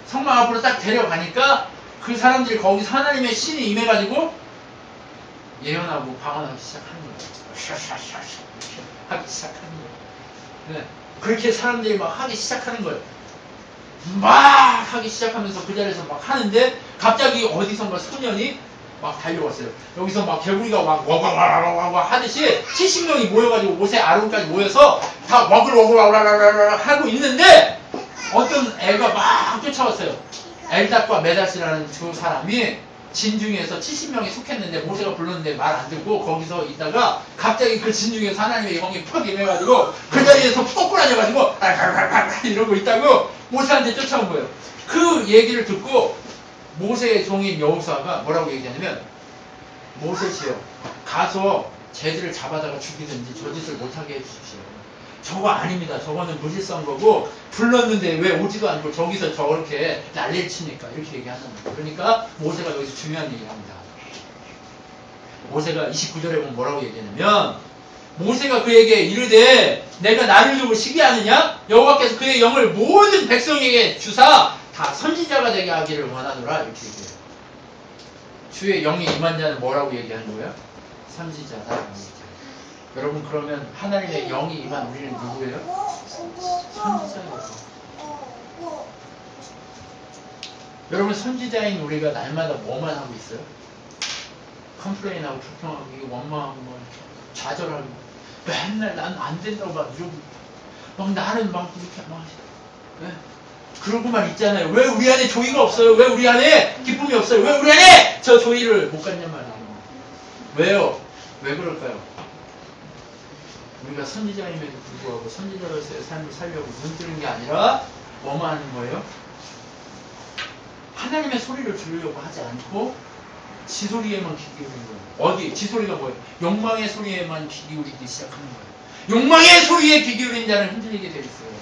성막 앞으로 딱 데려가니까 그 사람들이 거기서 하나님의 신이 임해가지고 예언하고 방언하기 시작하는 거예요. 하기 시작하는 거예요. 네. 그렇게 사람들이 막 하기 시작하는 거예요. 막 하기 시작하면서 그 자리에서 막 하는데 갑자기 어디선가 소년이 막 달려왔어요. 여기서 막 개구리가 막 와와와와와 하듯이 70명이 모여가지고 모세 아론까지 모여서 다 와글와글와글와글 하고 있는데 어떤 애가 막 쫓아왔어요. 엘닷과 메닷이라는 두 사람이 진중에서 70명이 속했는데 모세가 불렀는데 말 안 듣고 거기서 있다가 갑자기 그 진중에서 하나님의 영이 팍 임해가지고 그 자리에서 뽀꾸라져가지고 이러고 있다고 모세한테 쫓아온 거예요. 그 얘기를 듣고 모세의 종인 여호수아가 뭐라고 얘기하냐면 모세시여 가서 쟤들을 잡아다가 죽이든지 저 짓을 못하게 해주십시오. 저거 아닙니다. 저거는 무질서한 거고 불렀는데 왜 오지도 않고 저기서 저렇게 난리를 치니까 이렇게 얘기하는 거예요. 그러니까 모세가 여기서 중요한 얘기를 합니다. 모세가 29절에 보면 뭐라고 얘기하냐면 모세가 그에게 이르되 내가 나를 두고 시기하느냐? 여호와께서 그의 영을 모든 백성에게 주사 다 선지자가 되게 하기를 원하노라 이렇게 얘기해요. 주의 영이 임한 자는 뭐라고 얘기하는 거예요? 선지자다. 여러분 그러면 하나님의 영이 임한 우리는 누구예요? 선지자예요. 여러분 선지자인 우리가 날마다 뭐만 하고 있어요? 컴플레인하고 불평하고 원망하고 뭐 좌절하고 맨날 난 안 된다고 막 이러고 막 나는 막 이렇게 막 네? 그러고만 있잖아요. 왜 우리 안에 조의가 없어요? 왜 우리 안에 기쁨이 없어요? 왜 우리 안에 저 조의를 못 갖냔 말이에요. 왜요? 왜 그럴까요? 우리가 선지자임에도 불구하고 선지자로서의 삶을 살려고 눈 뜨는 게 아니라 뭐만 하는 거예요? 하나님의 소리를 들으려고 하지 않고 지 소리에만 귀 기울이는 거예요. 어디? 지 소리가 뭐예요? 욕망의 소리에만 귀 기울이기 시작하는 거예요. 욕망의 소리에 귀 기울인 자는 흔들리게 돼 있어요.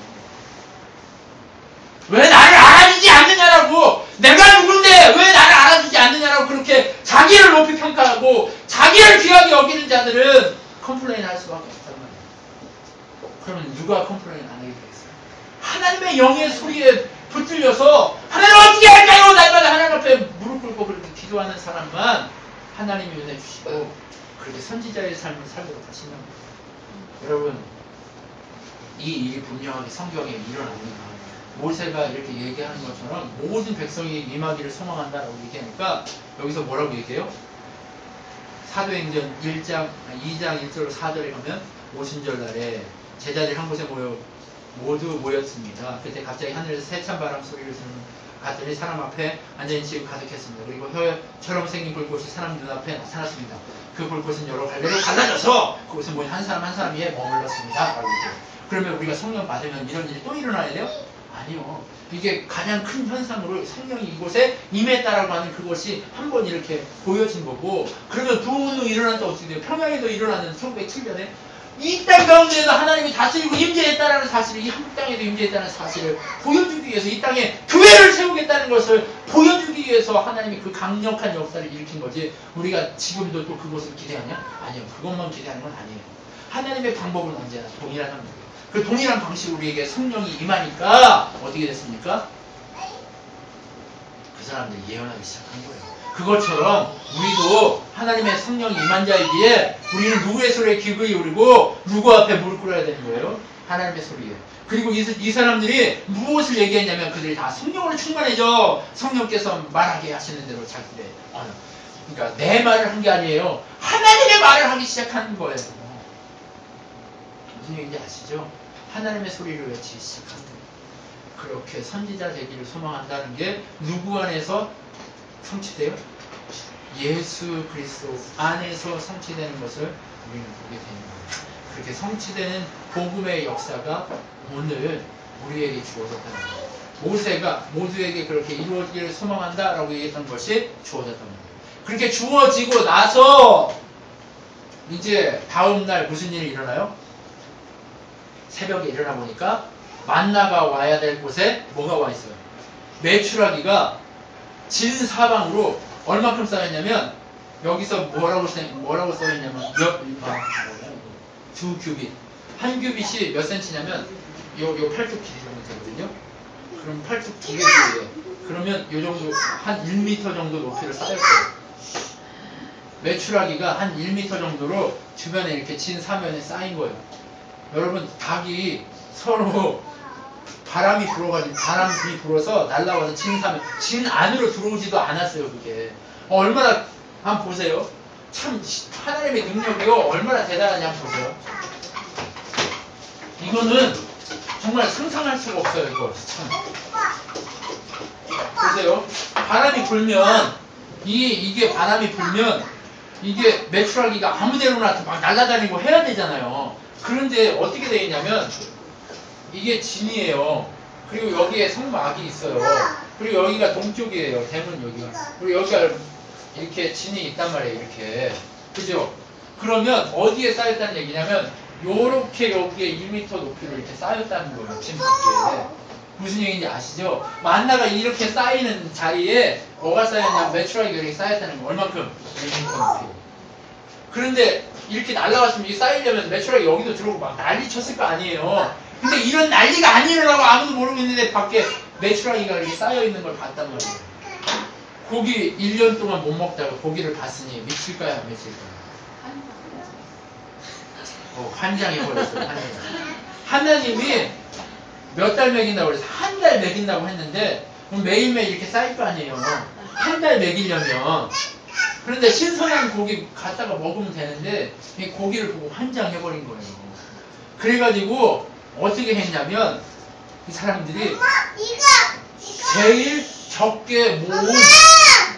왜 나를 알아주지 않느냐라고, 내가 누군데 왜 나를 알아주지 않느냐라고 그렇게 자기를 높이 평가하고 자기를 귀하게 여기는 자들은 컴플레인 할 수밖에 없단 말이에요. 그러면 누가 컴플레인 안 하게 되겠어요? 하나님의 영의 소리에 붙들려서 하나님 어떻게 할까요? 날마다 하나님 앞에 무릎 꿇고 그렇게 기도하는 사람만 하나님이 은혜 주시고 그렇게 선지자의 삶을 살도록 하시는 거예요. 여러분, 이 일이 분명하게 성경에 일어납니다. 모세가 이렇게 얘기하는 것처럼 모든 백성이 임하기를 소망한다라고 얘기하니까 여기서 뭐라고 얘기해요? 사도행전 2장 1절로 4절에 가면 오순절 날에 제자들이 한 곳에 모두 모였습니다. 그때 갑자기 하늘에서 세찬 바람 소리를 갔더니 사람 앞에 앉아있는 집이 가득했습니다. 그리고 혀처럼 생긴 불꽃이 사람 눈앞에 나타났습니다. 그 불꽃은 여러 갈래로 갈라져서 그곳에 모인 한 사람 한 사람 위에 머물렀습니다. 라고 얘기해요. 그러면 우리가 성령 받으면 이런 일이 또 일어나야 돼요? 아니요. 이게 가장 큰 현상으로 성령이 이곳에 임했다라고 하는 그것이 한번 이렇게 보여진 거고, 그러면 부흥운동이 일어났다 어떻게 돼요? 평양에도 일어나는 1907년에 이 땅 가운데에도 하나님이 다스리고 임재했다라는 사실을, 이 한국 땅에도 임재했다는 사실을 보여주기 위해서 이 땅에 교회를 세우겠다는 것을 보여주기 위해서 하나님이 그 강력한 역사를 일으킨 거지, 우리가 지금도 또 그것을 기대하냐? 아니요. 그것만 기대하는 건 아니에요. 하나님의 방법은 언제나 동일한 겁니다. 그 동일한 방식으로 우리에게 성령이 임하니까 어떻게 됐습니까? 그 사람들이 예언하기 시작한 거예요. 그것처럼 우리도 하나님의 성령이 임한 자이기에 우리는 누구의 소리에 귀 기울이고 누구 앞에 무릎 꿇어야 되는 거예요? 하나님의 소리에. 그리고 이 사람들이 무엇을 얘기했냐면 그들이 다 성령으로 충만해져 성령께서 말하게 하시는 대로 자기의 그러니까 내 말을 한 게 아니에요. 하나님의 말을 하기 시작하는 거예요. 무슨 얘기인지 아시죠? 하나님의 소리를 외치기 시작하는 거예요. 그렇게 선지자 되기를 소망한다는 게 누구 안에서 성취돼요? 예수 그리스도 안에서 성취되는 것을 우리는 보게 되는 거예요. 그렇게 성취되는 복음의 역사가 오늘 우리에게 주어졌다는 거예요. 모세가 모두에게 그렇게 이루어지기를 소망한다라고 얘기했던 것이 주어졌던 거예요. 그렇게 주어지고 나서 이제 다음날 무슨 일이 일어나요? 새벽에 일어나 보니까 만나가 와야 될 곳에 뭐가 와 있어요? 메추라기가 진 사방으로 얼마큼 쌓였냐면, 여기서 뭐라고 써있냐면 2규빗, 한 규빗이 몇 센치냐면 요 8쪽 길이 정도 되거든요. 그럼 8쪽 2개 길이에요. 그러면 요 정도 한 1m 정도 높이를 쌓였어요. 메추라기가 한 1m 정도로 주변에 이렇게 진 사면에 쌓인 거예요. 여러분, 닭이 서로 바람이 불어서 날아와서 진 안으로 들어오지도 않았어요. 그게 얼마나, 한번 보세요. 참 하나님의 능력이요 얼마나 대단하냐 한번 보세요. 이거는 정말 상상할 수가 없어요. 이거 참 보세요. 바람이 불면 이게 바람이 불면 이게 메추라기가 아무데로나 막 날아다니고 해야 되잖아요. 그런데 어떻게 되어 있냐면 이게 진이에요. 그리고 여기에 성막이 있어요. 그리고 여기가 동쪽이에요. 대문 여기. 그리고 여기가 이렇게 진이 있단 말이에요. 이렇게. 그죠? 그러면 어디에 쌓였다는 얘기냐면 요렇게 여기에 1m 높이로 이렇게 쌓였다는 거예요. 진 밖에. 무슨 얘기인지 아시죠? 만나가 이렇게 쌓이는 자리에 뭐가 쌓였냐면 메추라기가 이렇게 쌓였다는 거. 얼만큼? 1m 높이. 그런데 이렇게 날라갔으면 이게 쌓이려면 메추라기 여기도 들어오고 막 난리 쳤을 거 아니에요. 근데 이런 난리가 안 일어나고 아무도 모르고 있는데 밖에 메추라기가 이렇게 쌓여있는 걸 봤단 말이에요. 고기 1년 동안 못 먹다가 고기를 봤으니 미칠까요? 안 미칠까요? 환장해버렸어요. 환장. 하나님이 몇 달 먹인다고 그래서 한 달 먹인다고 했는데 그럼 매일매일 이렇게 쌓일 거 아니에요. 한 달 먹이려면 그런데 신선한 고기 갖다가 먹으면 되는데 이 고기를 보고 환장해버린 거예요. 그래가지고 어떻게 했냐면 이 사람들이 제일 적게 모은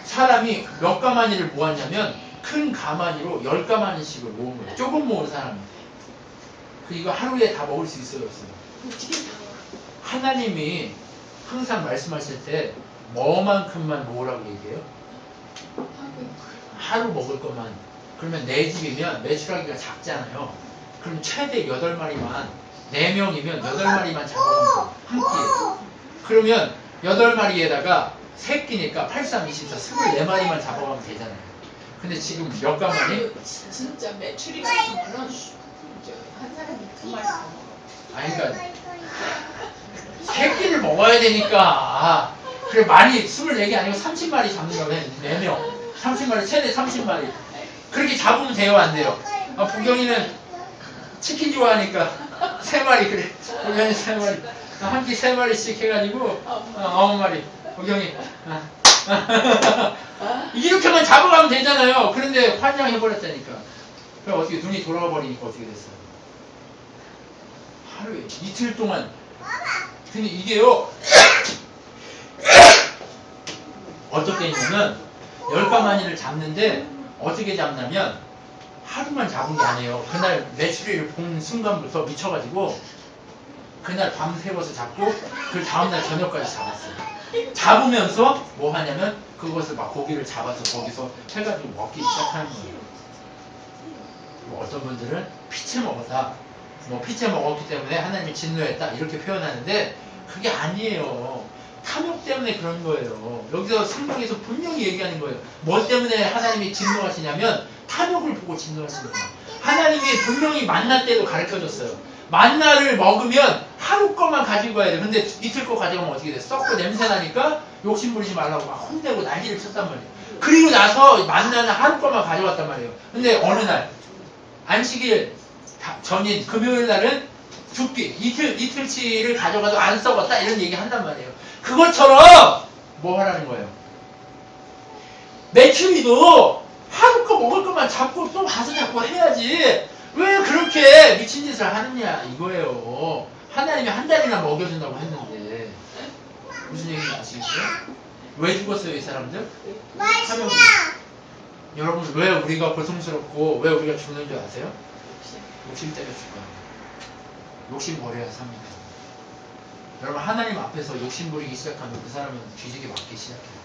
사람이 몇 가마니를 모았냐면 큰 가마니로 10가마니씩을 모은 거예요. 조금 모은 사람이. 이거 하루에 다 먹을 수 있어요, 없어요? 하나님이 항상 말씀하실 때 뭐만큼만 모으라고 얘기해요? 하루 먹을 것만. 그러면 4집이면 매출하기가 작잖아요. 그럼 최대 8마리만, 4명이면 8마리만 잡아먹는 한 끼에. 그러면 8마리에다가 3끼니까 8, 3, 24, 24마리만 잡아가면 되잖아요. 근데 지금 몇 가마니? 진짜 매출이 같으면은 한 사람이 2마리 더 먹어. 아니, 그러니까 3끼를 먹어야 되니까. 그래, 말이 24개 아니고 30마리 잡는다고 해. 4명. 30마리, 최대 30마리. 그렇게 잡으면 돼요, 안 돼요? 보경이는 치킨 좋아하니까 3마리, 그래. 보경이 3마리. 한 끼 3마리씩 해가지고 9마리. 보경이. 이렇게만 잡아가면 되잖아요. 그런데 환장해버렸다니까. 그럼 어떻게 눈이 돌아와 버리니까 어떻게 됐어요? 하루에 이틀 동안. 근데 이게요. 어떻게 했냐면 10가마니를 잡는데 어떻게 잡냐면 하루만 잡은 게 아니에요. 그날 매출을 본 순간부터 미쳐가지고 그날 밤새워서 잡고 그 다음날 저녁까지 잡았어요. 잡으면서 뭐 하냐면 그것을 막 고기를 잡아서 거기서 해가지고 먹기 시작하는 거예요. 뭐 어떤 분들은 피채 먹었다. 뭐 피채 먹었기 때문에 하나님이 진노했다. 이렇게 표현하는데 그게 아니에요. 탐욕 때문에 그런 거예요. 여기서 성경에서 분명히 얘기하는 거예요. 뭐 때문에 하나님이 진노하시냐면 탐욕을 보고 진노하시는 거예요. 하나님이 분명히 만나 때도 가르쳐줬어요. 만나를 먹으면 하루 거만 가지고 가야 돼. 근데 이틀 거 가져가면 어떻게 돼? 썩고 냄새 나니까 욕심 부리지 말라고 막 혼내고 난리를 쳤단 말이에요. 그리고 나서 만나는 하루 거만 가져갔단 말이에요. 근데 어느 날 안식일 전인 금요일 날은 두 끼, 이틀치를 가져가도 안 썩었다 이런 얘기 한단 말이에요. 그것처럼 뭐 하라는 거예요? 매출이도 하루 거 먹을 것만 잡고 또 가서 잡고 해야지. 왜 그렇게 미친 짓을 하느냐 이거예요. 하나님이 한 달이나 먹여준다고 했는데 무슨 얘기인지 아시겠어요? 왜 죽었어요 이 사람들? 탐욕이. 여러분 왜 우리가 고통스럽고 왜 우리가 죽는 줄 아세요? 욕심 때문에 죽어요. 욕심 버려야 삽니다. 여러분 하나님 앞에서 욕심 부리기 시작하면 그 사람은 뒤지게 맞기 시작해요.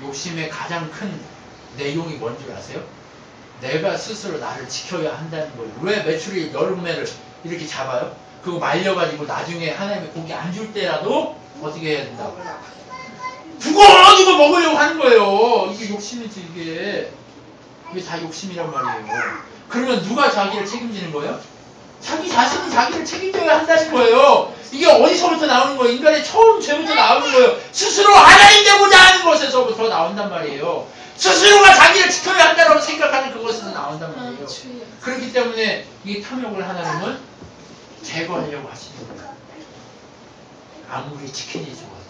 욕심의 가장 큰 내용이 뭔 줄 아세요? 내가 스스로 나를 지켜야 한다는 거예요. 왜 매출이 여름매를 이렇게 잡아요? 그거 말려가지고 나중에 하나님이 고기 안 줄 때라도 어떻게 해야 된다고? 두고 먹으려고 하는 거예요. 이게 욕심이지 이게 다 욕심이란 말이에요. 그러면 누가 자기를 책임지는 거예요? 자기 자신이 자기를 책임져야 한다는 거예요. 이게 어디서부터 나오는 거예요? 인간의 처음 죄부터 나오는 거예요. 스스로 하나님 되고자 하는 것에서부터 나온단 말이에요. 스스로가 자기를 지켜야 한다고 생각하는 그것에서 나온단 말이에요. 그렇기 때문에 이 탐욕을 하나님은 제거하려고 하시는 거예요. 아무리 치킨이 좋아서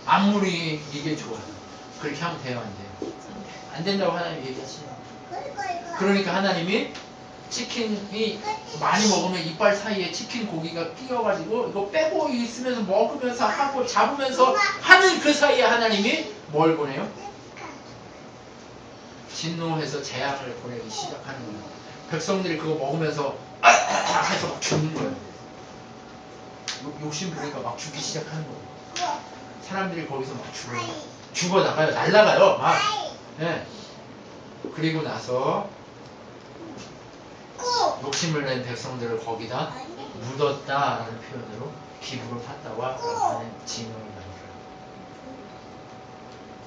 아무리 이게 좋아서 그렇게 하면 돼요, 안 돼요? 안 된다고 하나님이 얘기하시는 거예요. 그러니까 하나님이 치킨이 많이 먹으면 이빨 사이에 치킨 고기가 끼어가지고 이거 빼고 있으면서 먹으면서 하고 잡으면서 하는 그 사이에 하나님이 뭘 보내요? 진노해서 재앙을 보내기 시작하는 거예요. 백성들이 그거 먹으면서 해서 막 죽는 거예요. 욕심 부리니까 막 죽기 시작하는 거예요. 사람들이 거기서 막 죽어요. 죽어나가요. 날아가요. 막. 네. 그리고 나서 욕심을 낸 백성들을 거기다 묻었다라는 표현으로 기부를 탔다와 라는 징후를 만들어요.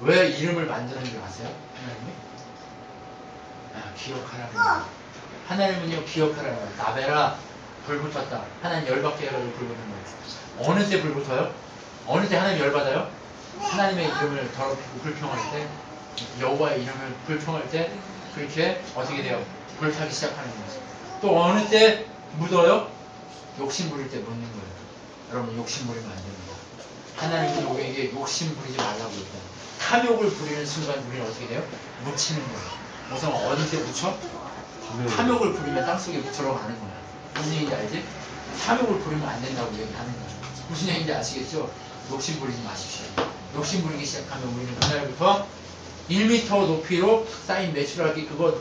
왜 이름을 만드는 줄 아세요? 하나님이? 기억하라는 거예요. 하나님은요 기억하라는 거예요. 나베라 불 붙었다. 하나님 열받게 해가지고 불 붙는 거예요. 어느 때 불 붙어요? 어느 때 하나님 열받아요? 하나님의 이름을 더럽히고 불평할 때, 여호와의 이름을 불평할 때 그렇게 어떻게 돼요? 불타기 시작하는 거죠. 또 어느 때 묻어요? 욕심 부릴 때 묻는 거예요. 여러분 욕심 부리면 안 됩니다. 하나님은 우리에게 욕심 부리지 말라고 했다. 탐욕을 부리는 순간 우리는 어떻게 돼요? 묻히는 거예요. 우선 어디 때 묻혀? 탐욕을 부리면 땅속에 들어가는 거야. 무슨 얘기인지 알지? 탐욕을 부리면 안 된다고 얘기하는 거야. 무슨 얘기인지 아시겠죠? 욕심 부리지 마십시오. 욕심 부리기 시작하면 우리는 그날부터 1m 높이로 쌓인 메추라기 그거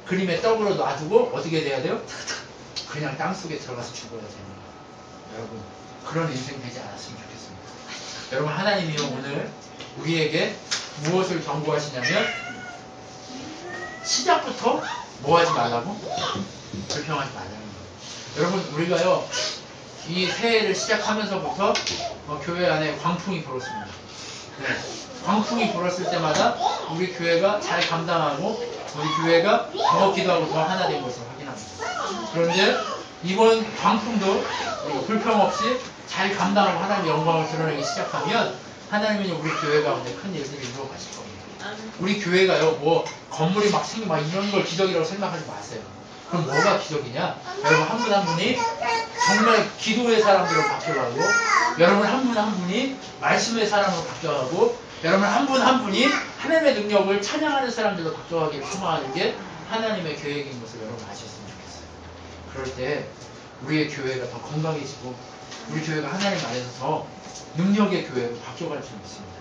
그림의 떡으로 놔두고 어떻게 돼야 돼요? 그냥 땅속에 들어가서 죽어야 됩니다. 여러분 그런 인생 되지 않았으면 좋겠습니다. 여러분 하나님이요 오늘 우리에게 무엇을 경고하시냐면 시작부터 뭐 하지 말라고? 불평하지 말라는 거예요. 여러분 우리가요 이 새해를 시작하면서부터 교회 안에 광풍이 불었습니다. 네. 광풍이 불었을 때마다 우리 교회가 잘 감당하고 우리 교회가 더 기도하고 더 하나 된 것을 확인합니다. 그런데 이번 광풍도 불평 없이 잘 감당하고 하나님의 영광을 드러내기 시작하면 하나님은 우리 교회 가운데 큰 일들을 이루어 가실 겁니다. 우리 교회가요 뭐 건물이 막 생기고 막 이런 걸 기적이라고 생각하지 마세요. 그럼 뭐가 기적이냐? 여러분 한 분 한 분이 정말 기도의 사람들로 바뀌어가고 여러분 한 분 한 분이 말씀의 사람으로 바뀌어가고 여러분 한 분 한 분이 하나님의 능력을 찬양하는 사람들로 바뀌어가기를 소망하는 게 하나님의 계획인 것을 여러분 아셨으면 좋겠어요. 그럴 때 우리의 교회가 더 건강해지고 우리 교회가 하나님 안에서 더 능력의 교회로 바뀌어갈 수 있습니다.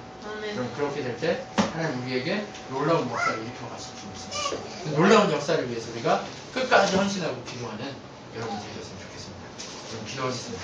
그럼 그렇게 될 때 하나님 우리에게 놀라운 역사를 일으켜 가실 수 있습니다. 그 놀라운 역사를 위해서 우리가 끝까지 헌신하고 기도하는 여러분 되셨으면 좋겠습니다. 여러분 기도하겠습니다.